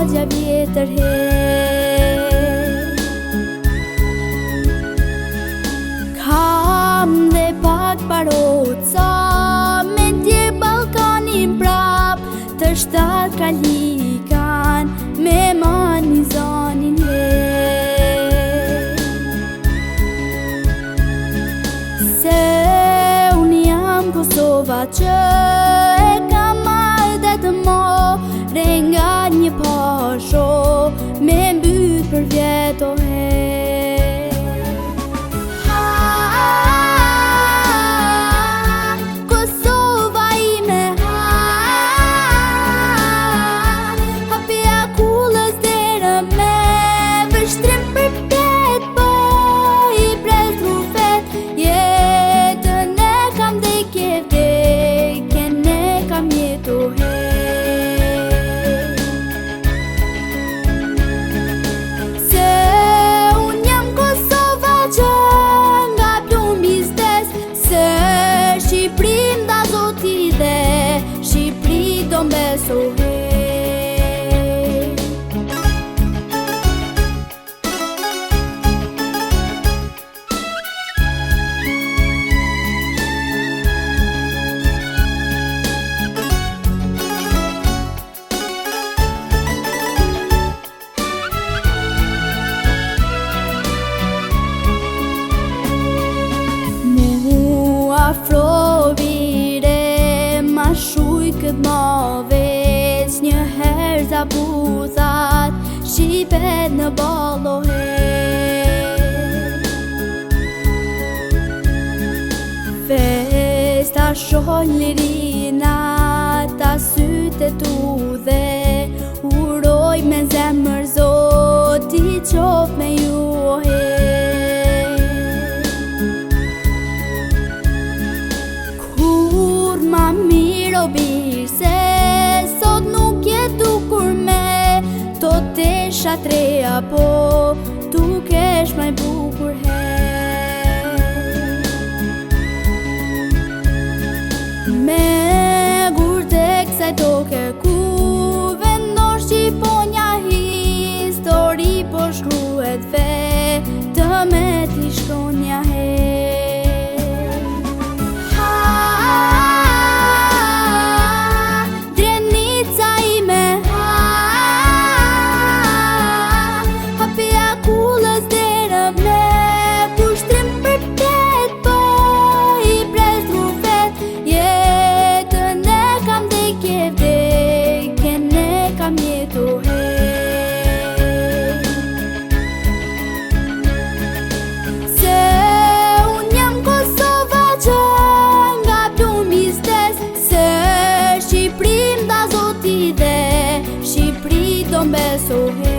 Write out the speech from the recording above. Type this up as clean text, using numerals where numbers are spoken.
lagja vjetër kam dhe pak paroca me ndjer Ballkanin prap të shtat kalikan me mani zonin se unë jam Kosova që e kam marrë dhe të more nga një pasho me mbyt për vjeto Kosova ime hapja kullës dere me vështrim për pjet po i pres rufet jetën e kam dhe vdekjen e kam jetu se unë jam Kosova që nga plum bizdes se Shqipëri nda zoti dhe Shqipëri do mbesohet afro vire ma shuj këtë ma veç një her zabuzat shqipet në ballohet festa shoh lirina ta syte tu dhe uroj me zemër zoti qof me ju ma mirë o birë se sot nuk jetu kur me to tesha treja po tu kesh maj bukur me gur të kësaj toke ku vendon Shqiponja histori po shkruhet vetëm me t'i shkronja Shqipëri nda zoti dhe Shqipëri do mbesohet